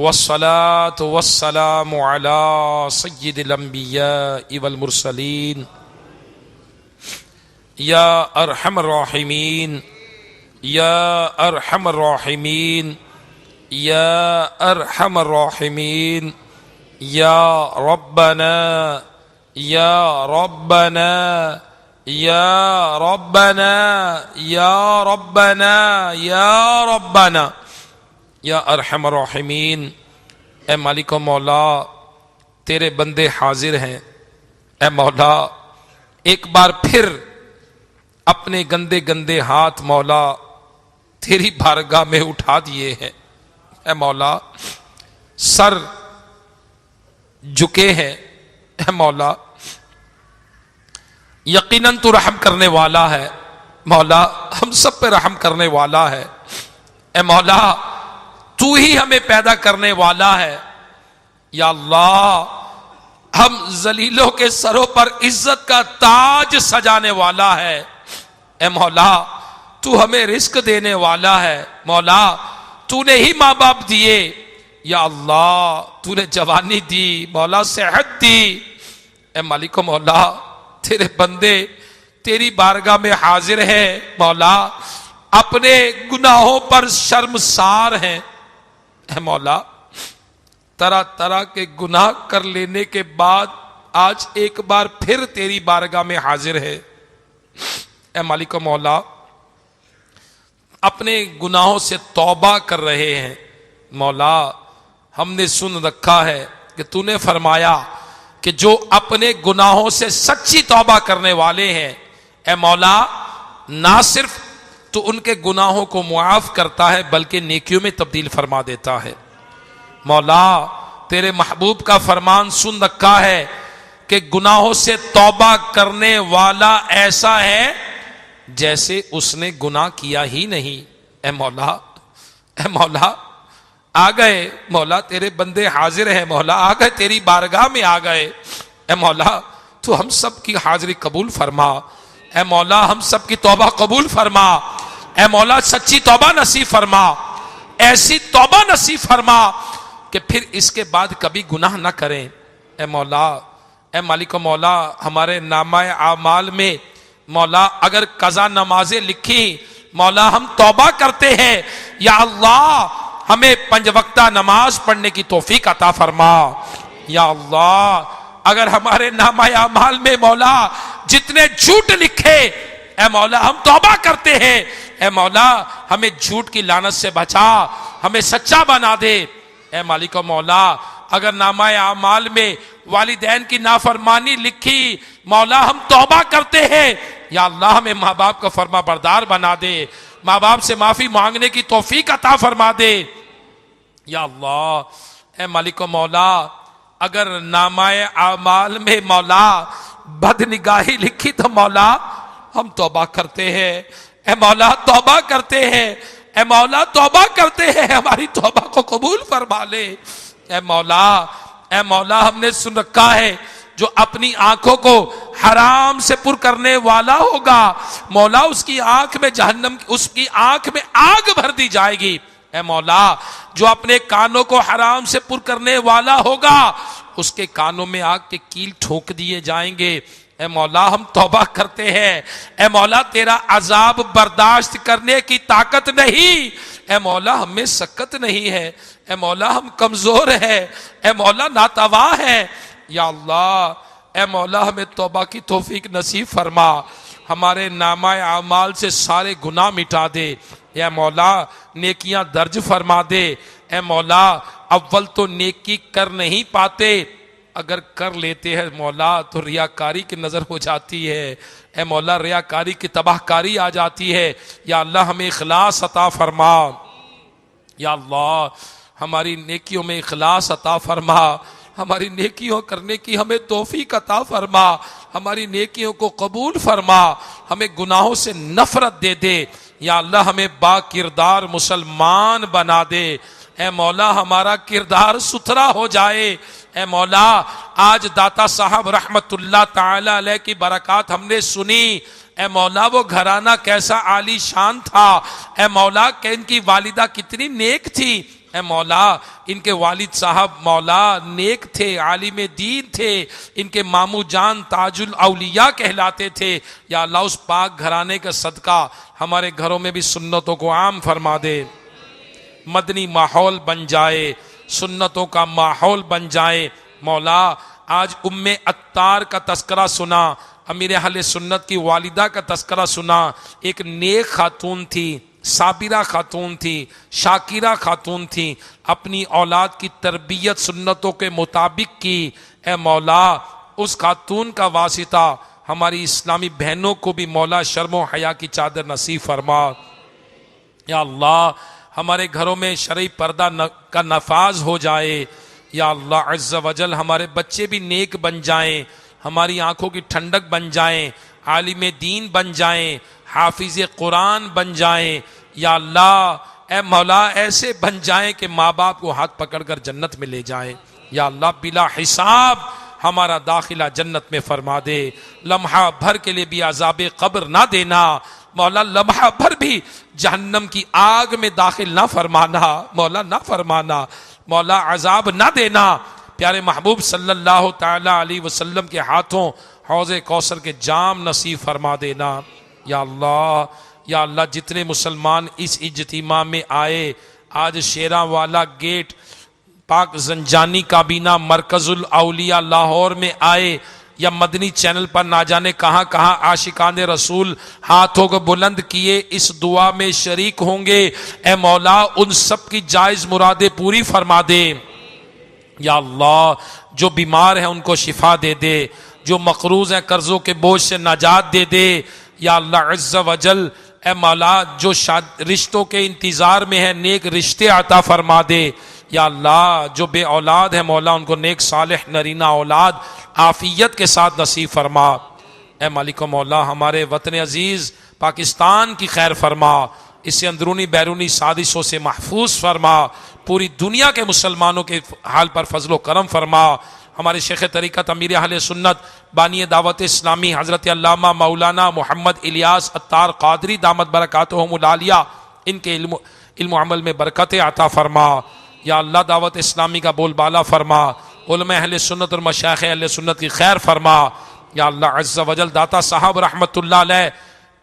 والصلاة والسلام على سيد الأنبياء والمرسلين يا أرحم الراحمين يا أرحم الراحمين يا أرحم الراحمين يا ربنا يا ربنا يا ربنا يا ربنا يا ربنا یا ارحم الراحمین۔ اے مالک و مولا، تیرے بندے حاضر ہیں۔ اے مولا، ایک بار پھر اپنے گندے گندے ہاتھ مولا تیری بارگاہ میں اٹھا دیے ہیں۔ اے مولا، سر جھکے ہیں۔ اے مولا، یقیناً تو رحم کرنے والا ہے۔ مولا، ہم سب پہ رحم کرنے والا ہے۔ اے مولا، تو ہی ہمیں پیدا کرنے والا ہے۔ یا اللہ، ہم ذلیلوں کے سروں پر عزت کا تاج سجانے والا ہے۔ اے مولا، تو ہمیں رزق دینے والا ہے۔ مولا، تو نے ہی ماں باپ دیے۔ یا اللہ، تو نے جوانی دی، مولا صحت دی۔ اے مالک و مولا، تیرے بندے تیری بارگاہ میں حاضر ہیں۔ مولا، اپنے گناہوں پر شرمسار ہیں۔ اے مولا، طرح طرح کے گناہ کر لینے کے بعد آج ایک بار پھر تیری بارگاہ میں حاضر ہے۔ اے مالک و مولا، اپنے گناہوں سے توبہ کر رہے ہیں۔ مولا، ہم نے سن رکھا ہے کہ تو نے فرمایا کہ جو اپنے گناہوں سے سچی توبہ کرنے والے ہیں، اے مولا، نہ صرف تو ان کے گناہوں کو معاف کرتا ہے بلکہ نیکیوں میں تبدیل فرما دیتا ہے۔ مولا، تیرے محبوب کا فرمان سن رکھا ہے کہ گناہوں سے توبہ کرنے والا ایسا ہے جیسے اس نے گناہ کیا ہی نہیں۔ اے مولا، اے مولا، آ گئے مولا، تیرے بندے حاضر ہیں۔ مولا، آ گئے تیری بارگاہ میں آ گئے۔ اے مولا، تو ہم سب کی حاضری قبول فرما۔ اے مولا، ہم سب کی توبہ قبول فرما۔ اے مولا، سچی توبہ نصیب فرما، ایسی توبہ نصیب فرما کہ پھر اس کے بعد کبھی گناہ نہ کریں۔ اے مولا، اے مالک و مولا، ہمارے نامہ اعمال میں مولا اگر قضا نمازیں لکھی، مولا ہم توبہ کرتے ہیں۔ یا اللہ، ہمیں 5 وقتہ نماز پڑھنے کی توفیق عطا فرما۔ یا اللہ، اگر ہمارے نامہ اعمال میں مولا جتنے جھوٹ لکھے، اے مولا ہم توبہ کرتے ہیں۔ اے مولا، ہمیں جھوٹ کی لعنت سے بچا، ہمیں سچا بنا دے۔ اے مالک و مولا، اگر نامہ اعمال میں والدین کی نافرمانی لکھی، مولا ہم توبہ کرتے ہیں۔ یا اللہ، ہمیں ماں باپ کا فرما بردار بنا دے، ماں باپ سے معافی مانگنے کی توفیق عطا فرما دے۔ یا اللہ، اے مالک و مولا، اگر نامہ اعمال میں مولا بد نگاہی لکھی تو مولا ہم توبہ کرتے ہیں۔ اے مولا، توبہ کرتے ہیں۔ اے مولا، توبہ کرتے ہیں، ہماری توبہ کو قبول فرما لے۔ اے مولا، اے مولا، ہم نے سن رکھا ہے جو اپنی آنکھوں کو حرام سے پر کرنے والا ہوگا، مولا اس کی آنکھ میں جہنم، اس کی آنکھ میں آگ بھر دی جائے گی۔ اے مولا، جو اپنے کانوں کو حرام سے پر کرنے والا ہوگا، اس کے کانوں میں آگ کے کیل ٹھونک دیے جائیں گے۔ اے مولا، ہم توبہ کرتے ہیں۔ اے مولا، تیرا عذاب برداشت کرنے کی طاقت نہیں۔ اے مولا، ہمیں سکت نہیں ہے۔ اے مولا، ہم کمزور ہیں۔ اے مولا، ناتواں ہیں۔ یا اللہ، اے مولا، ہمیں توبہ کی توفیق نصیب فرما، ہمارے نامہ اعمال سے سارے گناہ مٹا دے۔ اے مولا، نیکیاں درج فرما دے۔ اے مولا، اول تو نیکی کر نہیں پاتے، اگر کر لیتے ہیں مولا تو ریاکاری کی نظر ہو جاتی ہے۔ اے مولا، ریاکاری کی تباہ کاری آ جاتی ہے۔ یا اللہ، ہمیں اخلاص عطا فرما۔ یا اللہ، ہماری نیکیوں میں اخلاص عطا فرما، ہماری نیکیوں کرنے کی ہمیں توفیق عطا فرما، ہماری نیکیوں کو قبول فرما، ہمیں گناہوں سے نفرت دے دے۔ یا اللہ، ہمیں با کردار مسلمان بنا دے۔ اے مولا، ہمارا کردار ستھرا ہو جائے۔ اے مولا، آج داتا صاحب رحمت اللہ تعالی علیہ کی برکات ہم نے سنی۔ اے مولا، وہ گھرانہ کیسا عالی شان تھا۔ اے مولا، کہ ان کی والدہ کتنی نیک تھی۔ اے مولا ان کے والد صاحب مولا نیک تھے، عالم دین تھے، ان کے ماموں جان تاج الاولیاء کہلاتے تھے، یا اللہ اس پاک گھرانے کا صدقہ ہمارے گھروں میں بھی سنتوں کو عام فرما دے، مدنی ماحول بن جائے، سنتوں کا ماحول بن جائے۔ مولا آج ام عطار کا تذکرہ سنا، امیر اہل سنت کی والدہ کا تذکرہ سنا، ایک نیک خاتون تھی، صابرہ خاتون تھی، شاکرہ خاتون تھی، اپنی اولاد کی تربیت سنتوں کے مطابق کی۔ اے مولا اس خاتون کا واسطہ ہماری اسلامی بہنوں کو بھی مولا شرم و حیا کی چادر نصیب فرما۔ یا اللہ ہمارے گھروں میں شرعی پردہ کا نفاذ ہو جائے، یا اللہ عز و جل ہمارے بچے بھی نیک بن جائیں، ہماری آنکھوں کی ٹھنڈک بن جائیں، عالم دین بن جائیں، حافظ قرآن بن جائیں، یا اللہ اے مولا ایسے بن جائیں کہ ماں باپ کو ہاتھ پکڑ کر جنت میں لے جائیں، یا اللہ بلا حساب ہمارا داخلہ جنت میں فرما دے، لمحہ بھر کے لیے بھی عذاب قبر نہ دینا مولا، لمحہ بھر بھی جہنم کی آگ میں داخل نہ فرمانا مولا، نہ فرمانا مولا، عذاب نہ دینا، پیارے محبوب صلی اللہ تعالی علیہ وسلم کے ہاتھوں حوض کوثر کے جام نصیب فرما دینا۔ یا اللہ جتنے مسلمان اس اجتماع میں آئے، آج شیراں والا گیٹ پاک زنجانی کابینہ مرکز الاولیاء لاہور میں آئے، یا مدنی چینل پر نہ جانے کہاں کہاں عاشقان رسول ہاتھوں کو بلند کیے اس دعا میں شریک ہوں گے، اے مولا ان سب کی جائز مرادیں پوری فرما دے۔ یا اللہ جو بیمار ہیں ان کو شفا دے دے، جو مقروض ہیں قرضوں کے بوجھ سے نجات دے دے، یا اللہ عز و جل اے مولا جو رشتوں کے انتظار میں ہیں نیک رشتے عطا فرما دے، یا اللہ جو بے اولاد ہے مولا ان کو نیک صالح نرینہ اولاد عافیت کے ساتھ نصیب فرما۔ اے مالک و مولا ہمارے وطن عزیز پاکستان کی خیر فرما، اسے اندرونی بیرونی سازشوں سے محفوظ فرما، پوری دنیا کے مسلمانوں کے حال پر فضل و کرم فرما۔ ہمارے شیخ طریقت امیر اہل سنت بانی دعوت اسلامی حضرت علامہ مولانا محمد الیاس عطار قادری دامت برکاتہم العالیہ ان کے علم و عمل میں برکت عطا فرما۔ یا اللہ دعوت اسلامی کا بول بالا فرما، علماء اہل سنت اور مشایخ اہل سنت کی خیر فرما۔ یا اللہ عز و جل داتا صاحب رحمت اللہ علیہ،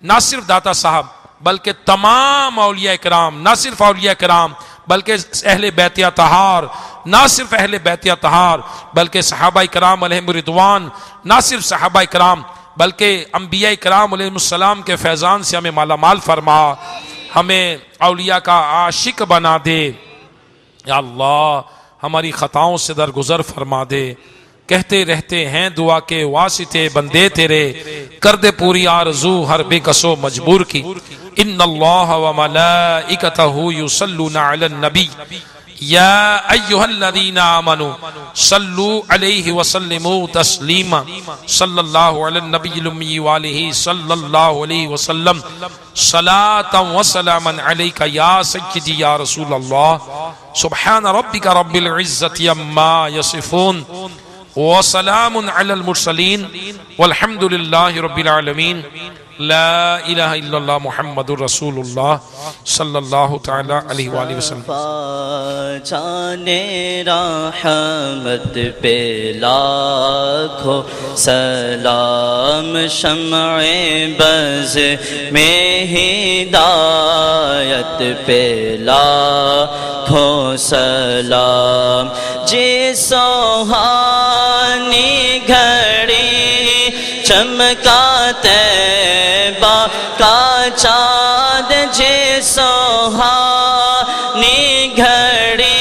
نہ صرف داتا صاحب بلکہ تمام اولیاء کرام، نہ صرف اولیاء کرام بلکہ اہل بیت اطہار، نہ صرف اہل بیت اطہار بلکہ صحابہ کرام علیہم رضوان، نہ صرف صحابہ کرام بلکہ انبیاء کرام علیہ السلام کے فیضان سے ہمیں مالا مال فرما، ہمیں اولیاء کا عاشق بنا دے۔ یا اللہ ہماری خطاؤں سے درگزر فرما دے، کہتے رہتے ہیں دعا کے واسطے بندے تیرے، کر دے پوری آرزو ہر بے کس و مجبور کی۔ ان اللہ و ملائکتہ یصلون علی النبی یا ایہا الذین آمنوا صلوا علیہ وسلموا تسلیما، صلی اللہ علی النبی الامی وآلہ صلی اللہ علیہ وسلم، صلاۃ و سلاما علیک یا سیدی یا رسول اللہ، سبحان ربک رب العزت عما یصفون وسلام علی المرسلین والحمد للہ رب العالمین، لا الہ الا اللہ محمد رسول اللہ صلی اللہ تعالی علیہ وآلہ وسلم۔ جانے رحمت پہ لاکھوں سلام، شمع بز میں ہدایت پہ لاکھوں سلام، جس سوہانی گھڑی چمکا طیبہ کا چاند، جس سوہانی گھڑی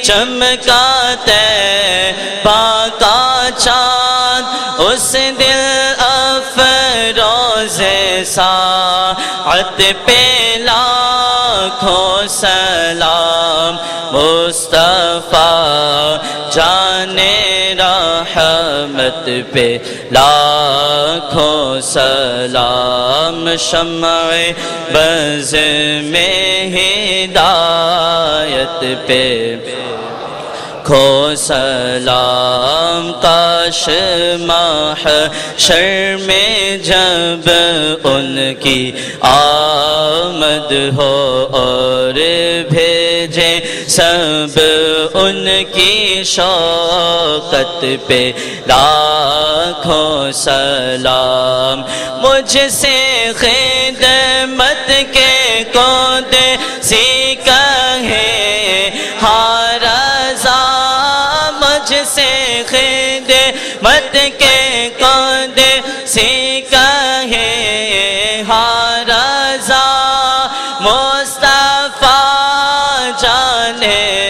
چمکا طیبہ کا چاند، اس دل افروز ساعت پہ لاکھوں سلام، مصطفیٰ جانے رحمت پہ لاکھوں سلام، شمع بز میں ہدایت پہ کھو سلام، کاش محشر میں جب ان کی آمد ہو اور بھیجے سب ان کی شوکت پہ لاکھوں سلام، مجھ سے خدمت کے کود سی کہے ہاں رضا، مجھ سے خدمت کے کود سی کہے ہاں رضا، مصطفیٰ جان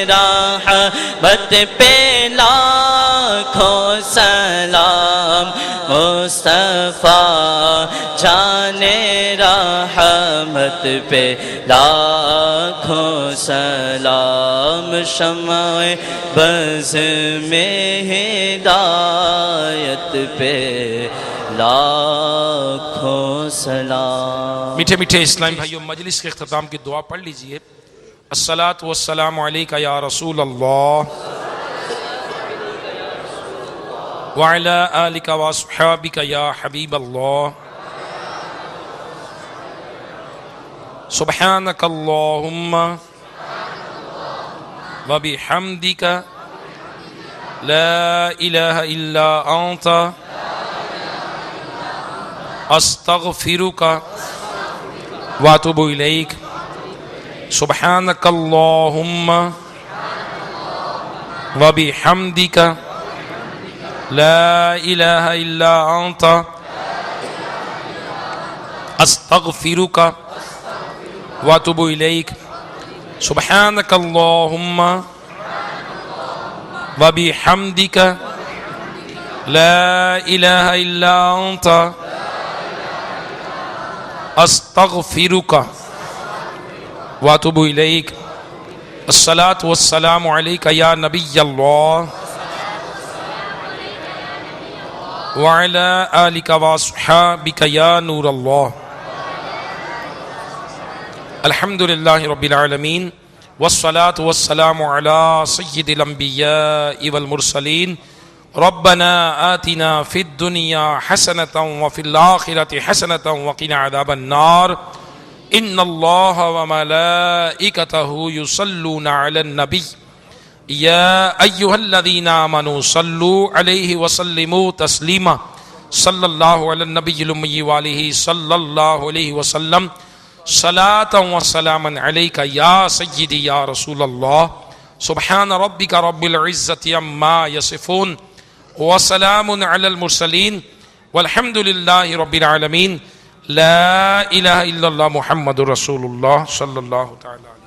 رحمت پہ لاکھوں سلام، مصطفیٰ جان رحمت پہ لاکھوں سلام، شمع بز میں ہدایت پہ لاکھوں سلام۔ میٹھے میٹھے اسلامی بھائیوں، مجلس کے اختتام کی دعا پڑھ لیجئے۔ الصلاۃ والسلام علیک یا رسول اللہ وعلی آلک واصحابک یا حبیب اللہ، سبحانک اللہم وبحمدک لا الہ الا انت استغفرک واتوب الیک، سبحانک اللہم وبحمدک لا الہ الا انت استغفرک واتوب الیک، سبحانک اللہم وبحمدک لا الہ الا انت استغفرک واتوب الیک۔ الصلاۃ والسلام علیک یا نبی اللہ وعلی آلک واصحابک یا نور اللہ۔ الحمدللہ رب العالمین، والصلاة والسلام علی سید الانبیاء والمرسلین، ربنا آتنا فی الدنیا حسنة وفی الآخرة حسنة وقنا عذاب النار، ان اللہ وملائکتہ یصلون علی النبی یا ایہا الذین آمنوا صلوا علیہ وسلموا تسلیما، صلی اللہ علی النبی الامی وآلہ صلی اللہ علیہ وسلم، صلاة و سلاما علیک یا سیدی یا رسول اللہ، سبحان ربک رب العزت عما یصفون وسلام علی المرسلین والحمد للہ رب العالمین، لا الہ الا اللہ محمد رسول اللہ صلی اللہ تعالی